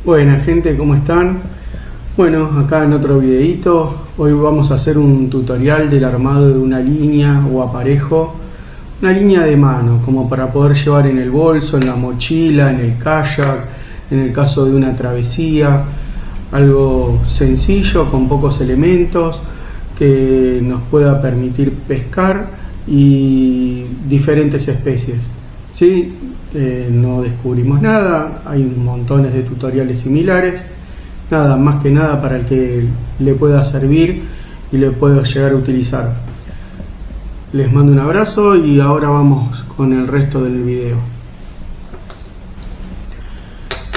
Buena gente, ¿cómo están? Bueno, acá en otro videito, hoy vamos a hacer un tutorial del armado de una línea o aparejo, una línea de mano, como para poder llevar en el bolso, en la mochila, en el kayak, en el caso de una travesía, algo sencillo, con pocos elementos, que nos pueda permitir pescar y diferentes especies, ¿sí? No descubrimos nada, hay montones de tutoriales similares, nada más que nada para el que le pueda servir y le pueda llegar a utilizar. Les mando un abrazo y ahora vamos con el resto del video.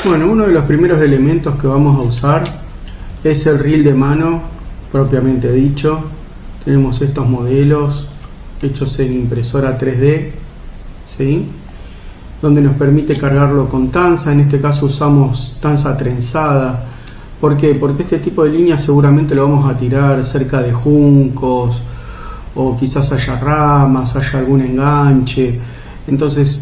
Bueno, uno de los primeros elementos que vamos a usar es el reel de mano propiamente dicho. Tenemos estos modelos hechos en impresora 3D, ¿sí? Donde nos permite cargarlo con tanza. En este caso usamos tanza trenzada. ¿Por qué? Porque este tipo de línea seguramente lo vamos a tirar cerca de juncos, o quizás haya ramas, haya algún enganche. Entonces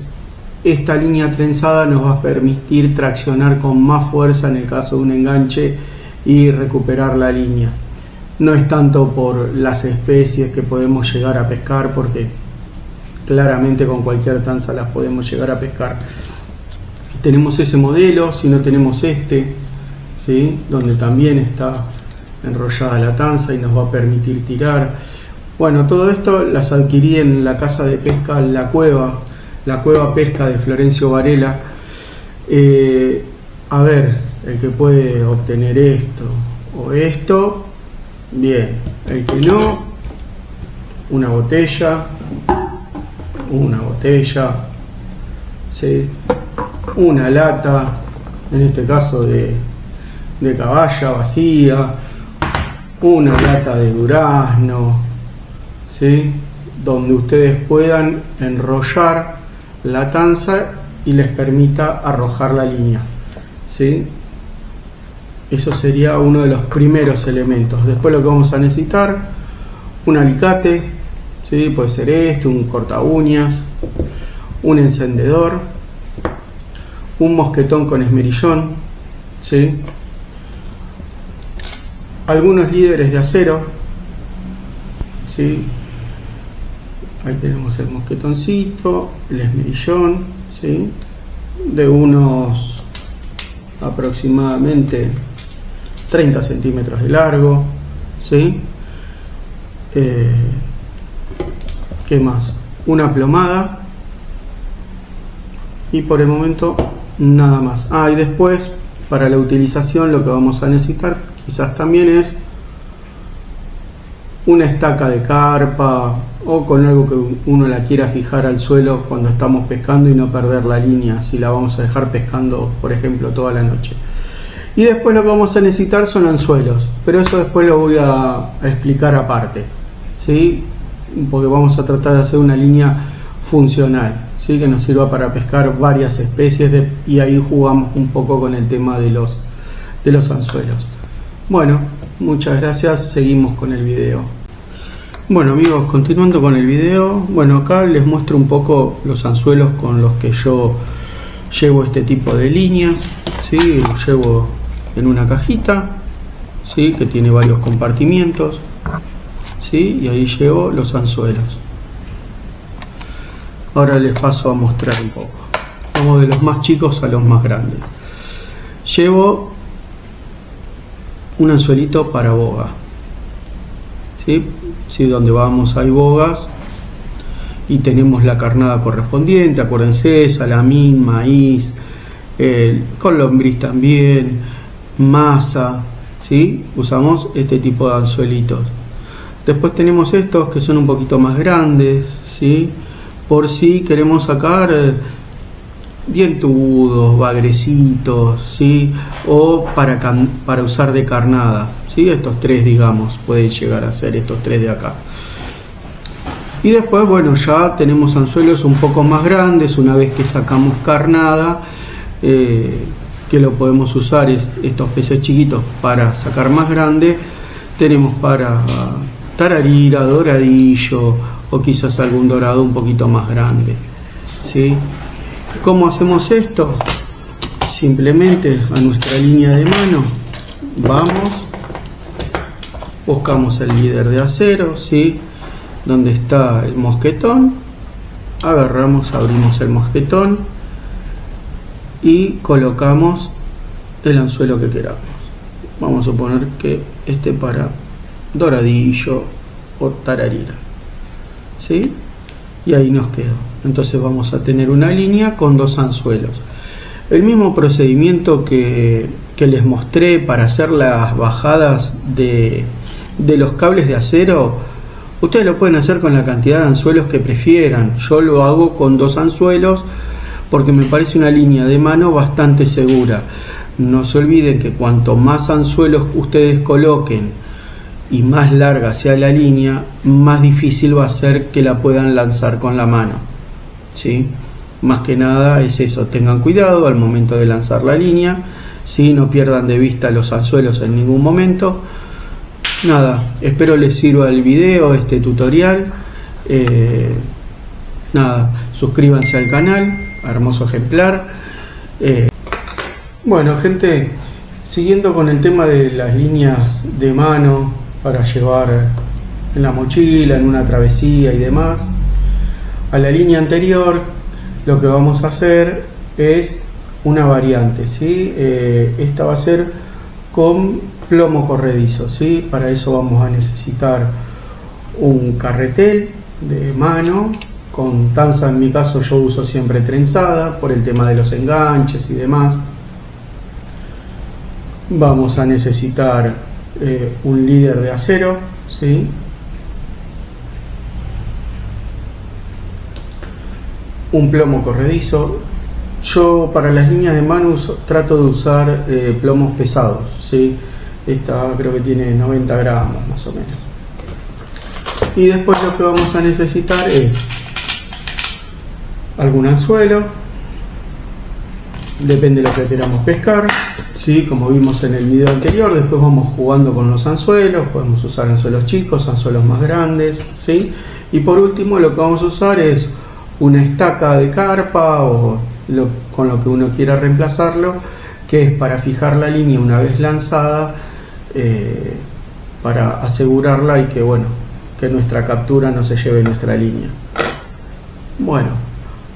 esta línea trenzada nos va a permitir traccionar con más fuerza en el caso de un enganche y recuperar la línea. No es tanto por las especies que podemos llegar a pescar, porque claramente con cualquier tanza las podemos llegar a pescar. Tenemos ese modelo, si no tenemos este, ¿sí? Donde también está enrollada la tanza y nos va a permitir tirar. Bueno, todo esto las adquirí en la casa de pesca La Cueva Pesca de Florencio Varela. A ver, el que puede obtener esto o esto, bien. El que no, una botella, ¿sí? Una lata, en este caso de caballa vacía, una lata de durazno, ¿sí? Donde ustedes puedan enrollar la tanza y les permita arrojar la línea, ¿sí? Eso sería uno de los primeros elementos. Después lo que vamos a necesitar: un alicate, ¿sí? Puede ser un corta uñas, un encendedor, un mosquetón con esmerillón, ¿sí? Algunos líderes de acero, ¿sí? Ahí tenemos el mosquetoncito, el esmerillón, ¿sí? De unos aproximadamente 30 centímetros de largo, ¿sí? ¿Qué más? Una plomada, y por el momento nada más. Y después, para la utilización, lo que vamos a necesitar quizás también es una estaca de carpa, o con algo que uno la quiera fijar al suelo cuando estamos pescando y no perder la línea, si la vamos a dejar pescando, por ejemplo, toda la noche. Y después lo que vamos a necesitar son anzuelos, pero eso después lo voy a explicar aparte, ¿sí? Porque vamos a tratar de hacer una línea funcional, ¿sí? Que nos sirva para pescar varias especies y ahí jugamos un poco con el tema de los anzuelos. Bueno, muchas gracias, seguimos con el video. Bueno amigos, continuando con el video, bueno, acá les muestro un poco los anzuelos con los que yo llevo este tipo de líneas, ¿sí? Los llevo en una cajita, ¿sí? Que tiene varios compartimientos, ¿sí? Y ahí llevo los anzuelos. Ahora les paso a mostrar un poco. Vamos de los más chicos a los más grandes. Llevo un anzuelito para boga, ¿sí? ¿Sí? Donde vamos hay bogas y tenemos la carnada correspondiente, acuérdense, salamín, maíz, con lombriz también, masa, ¿sí? Usamos este tipo de anzuelitos. Después tenemos estos que son un poquito más grandes, ¿sí? Por si queremos sacar dientudos, bagrecitos, ¿sí? O para usar de carnada, ¿sí? Estos tres, digamos, pueden llegar a ser estos tres de acá. Y después, bueno, ya tenemos anzuelos un poco más grandes, una vez que sacamos carnada, que lo podemos usar estos peces chiquitos para sacar más grande. Tenemos para tararira, doradillo, o quizás algún dorado un poquito más grande, ¿sí? ¿Cómo hacemos esto? simplemente a nuestra línea de mano vamos, buscamos el líder de acero, ¿sí? Donde está el mosquetón, agarramos, abrimos el mosquetón y colocamos el anzuelo que queramos. Vamos a suponer que esté para doradillo o tararira, ¿sí? Y ahí nos quedó. Entonces vamos a tener una línea con 2 anzuelos. El mismo procedimiento que les mostré para hacer las bajadas de los cables de acero, ustedes lo pueden hacer con la cantidad de anzuelos que prefieran. Yo lo hago con 2 anzuelos porque me parece una línea de mano bastante segura. No se olviden que cuanto más anzuelos ustedes coloquen y más larga sea la línea, más difícil va a ser que la puedan lanzar con la mano, ¿sí? Más que nada es eso, tengan cuidado al momento de lanzar la línea, ¿sí? No pierdan de vista los anzuelos en ningún momento. Nada, espero les sirva el video, este tutorial. Nada, suscríbanse al canal, hermoso ejemplar. Bueno, gente, siguiendo con el tema de las líneas de mano para llevar en la mochila, en una travesía y demás, a la línea anterior lo que vamos a hacer es una variante, ¿sí? Esta va a ser con plomo corredizo, ¿sí? Para eso vamos a necesitar un carretel de mano con tanza. En mi caso yo uso siempre trenzada por el tema de los enganches y demás. Vamos a necesitar un líder de acero, ¿sí? Un plomo corredizo. Yo para las líneas de mano trato de usar plomos pesados, ¿sí? Esta creo que tiene 90 gramos más o menos. Y después lo que vamos a necesitar es algún anzuelo, depende de lo que queramos pescar, ¿sí? Como vimos en el video anterior. Después vamos jugando con los anzuelos, podemos usar anzuelos chicos, anzuelos más grandes, ¿sí? Y por último lo que vamos a usar es una estaca de carpa o con lo que uno quiera reemplazarlo, que es para fijar la línea una vez lanzada, para asegurarla y que, bueno, que nuestra captura no se lleve nuestra línea. Bueno,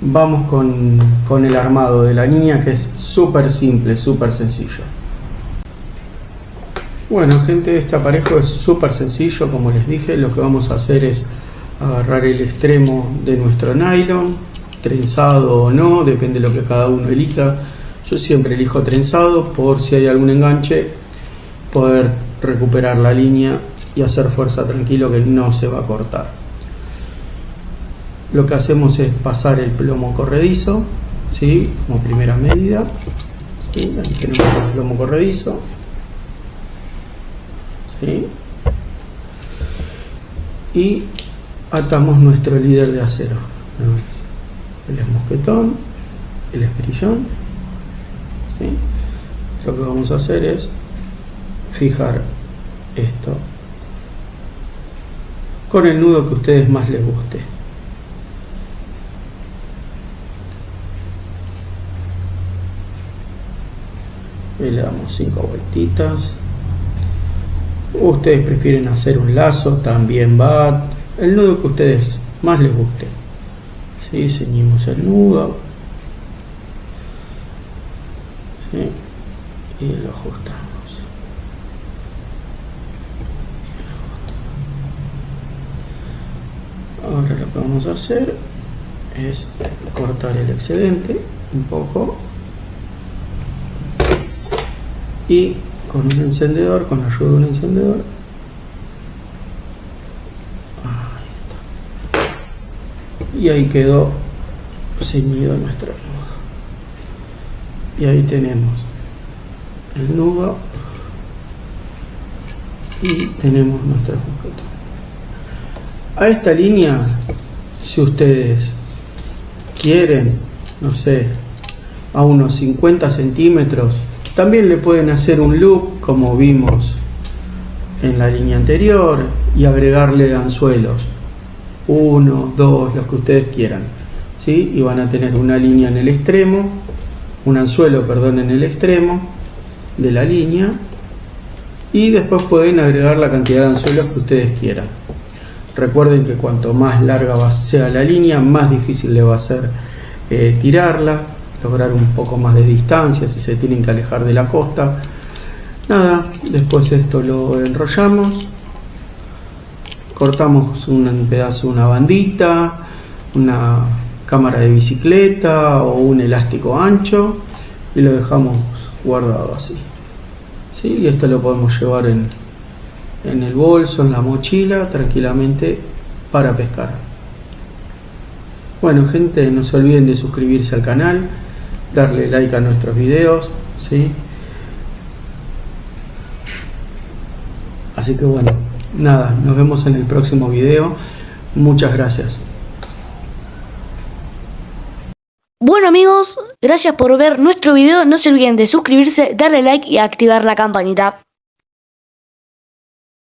vamos con el armado de la línea, que es súper simple, súper sencillo. Bueno, gente, este aparejo es súper sencillo. Como les dije, lo que vamos a hacer es agarrar el extremo de nuestro nylon, trenzado o no, depende de lo que cada uno elija. Yo siempre elijo trenzado por si hay algún enganche, poder recuperar la línea y hacer fuerza tranquilo, que no se va a cortar. Lo que hacemos es pasar el plomo corredizo, ¿sí? Como primera medida, ¿sí? Ahí tenemos el plomo corredizo, ¿sí? Y atamos nuestro líder de acero, el mosquetón, el esperillón, ¿sí? Lo que vamos a hacer es fijar esto con el nudo que a ustedes más les guste. Y le damos 5 vueltitas. Ustedes prefieren hacer un lazo, también va. El nudo que a ustedes más les guste, ¿sí? Ceñimos el nudo, ¿sí? Y lo ajustamos. Ahora lo que vamos a hacer es cortar el excedente un poco y con un encendedor, con la ayuda de un encendedor, ahí está, y ahí quedó ceñido nuestro nudo. Y ahí tenemos el nudo y tenemos nuestro mosquetón. A esta línea, si ustedes quieren, no sé, a unos 50 centímetros, también le pueden hacer un loop como vimos en la línea anterior y agregarle anzuelos, 1, 2, los que ustedes quieran, ¿sí? Y van a tener una línea en el extremo un anzuelo, perdón, en el extremo de la línea, y después pueden agregar la cantidad de anzuelos que ustedes quieran. Recuerden que cuanto más larga sea la línea, más difícil le va a ser tirarla, lograr un poco más de distancia si se tienen que alejar de la costa. Nada, después esto lo enrollamos, cortamos un pedazo de una bandita, una cámara de bicicleta o un elástico ancho y lo dejamos guardado así. ¿Sí? Y esto lo podemos llevar en el bolso, en la mochila, tranquilamente para pescar. Bueno, gente, no se olviden de suscribirse al canal, darle like a nuestros videos, ¿sí? Así que bueno, nada, nos vemos en el próximo video. Muchas gracias. Bueno amigos, gracias por ver nuestro video. No se olviden de suscribirse, darle like y activar la campanita.